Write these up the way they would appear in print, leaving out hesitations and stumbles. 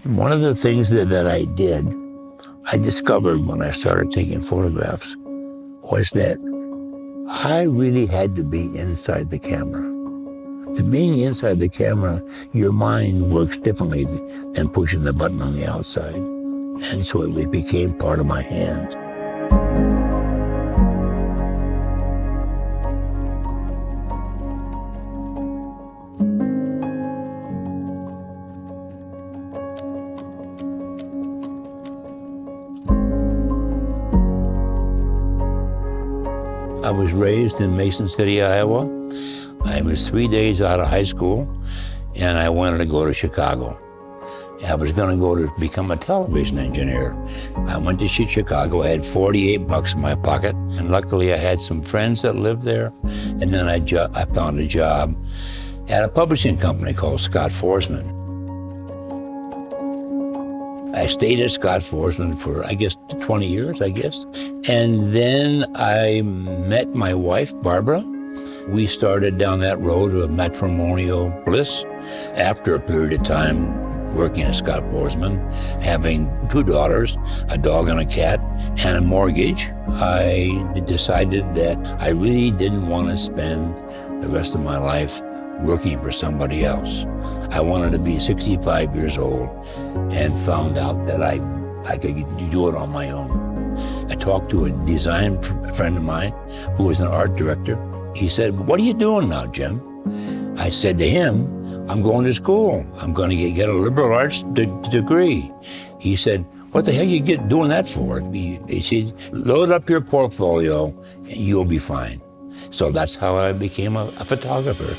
One of the things that I did, I discovered when I started taking photographs, was that I really had to be inside the camera. And being inside the camera, your mind works differently than pushing the button on the outside. And so it became part of my hand. I was raised in Mason City, Iowa. I was 3 days out of high school, and I wanted to go to Chicago. I was going to go to become a television engineer. I went to Chicago. I had $48 in my pocket, and luckily I had some friends that lived there. And then I found a job at a publishing company called Scott Forsman. I stayed at Scott Forsman for, 20 years, And then I met my wife, Barbara. We started down that road of matrimonial bliss. After a period of time working at Scott Forsman, having 2 daughters, a dog and a cat, and a mortgage, I decided that I really didn't want to spend the rest of my life working for somebody else. I wanted to be 65 years old and found out that I could do it on my own. I talked to a design friend of mine who was an art director. He said, "What are you doing now, Jim?" I said to him, "I'm going to school. I'm going to get a liberal arts degree." He said, "What the hell are you doing that for?" He said, "Load up your portfolio and you'll be fine." So that's how I became a photographer.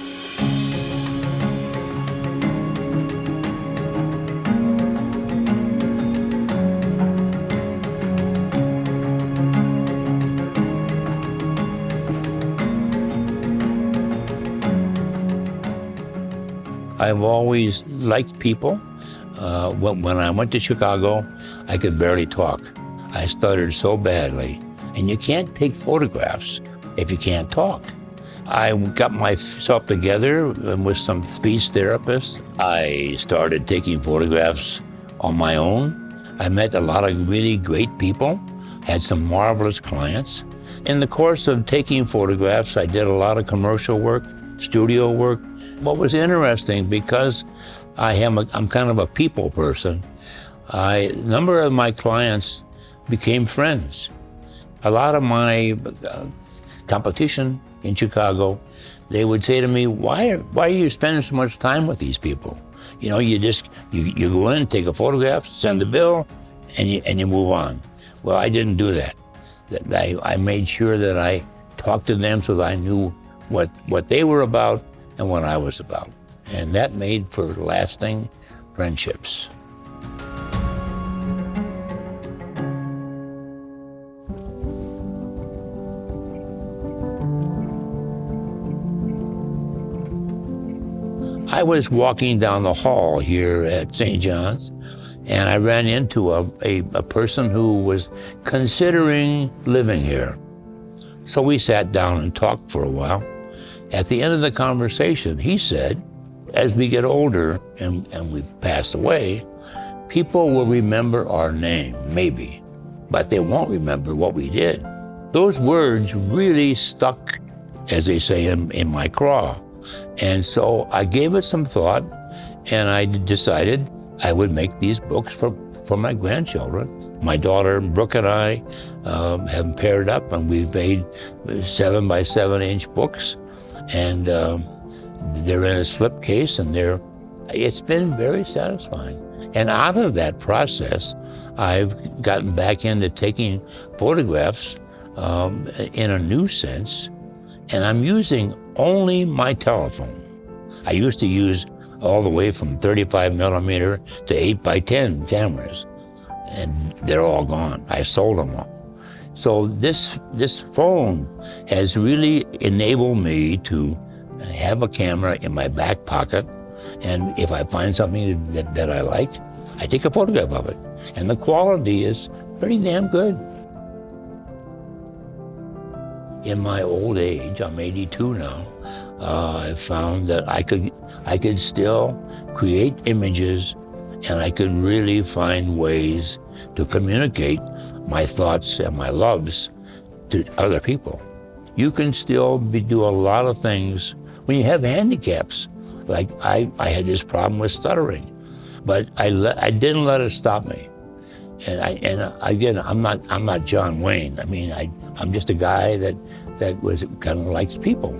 I've always liked people. When I went to Chicago, I could barely talk. I stuttered so badly. And you can't take photographs if you can't talk. I got myself together with some speech therapists. I started taking photographs on my own. I met a lot of really great people, had some marvelous clients. In the course of taking photographs, I did a lot of commercial work, studio work. What was interesting, because I'm kind of a people person, a number of my clients became friends. A lot of my competition in Chicago, they would say to me, why are you spending so much time with these people? You know, you go in, take a photograph, send the bill, and you move on. Well, I didn't do that. I made sure that I talked to them so that I knew what they were about and what I was about. And that made for lasting friendships. I was walking down the hall here at St. John's, and I ran into a person who was considering living here. So we sat down and talked for a while. At the end of the conversation, he said, as we get older and we pass away, people will remember our name, maybe, but they won't remember what we did. Those words really stuck, as they say, in my craw. And so I gave it some thought, and I decided I would make these books for my grandchildren. My daughter Brooke and I have paired up, and we've made 7 by 7 inch books. And they're in a slipcase, and it's been very satisfying. And out of that process, I've gotten back into taking photographs in a new sense, and I'm using only my telephone. I used to use all the way from 35 millimeter to 8 by 10 cameras, and they're all gone. I sold them all. So this phone has really enabled me to have a camera in my back pocket, and if I find something that I like, I take a photograph of it. And the quality is pretty damn good. In my old age, I'm 82 now, I found that I could still create images and I could really find ways to communicate my thoughts and my loves to other people. You can still do a lot of things when you have handicaps. Like I had this problem with stuttering, but I didn't let it stop me. And again, I'm not John Wayne. I mean, I'm just a guy that was kind of likes people.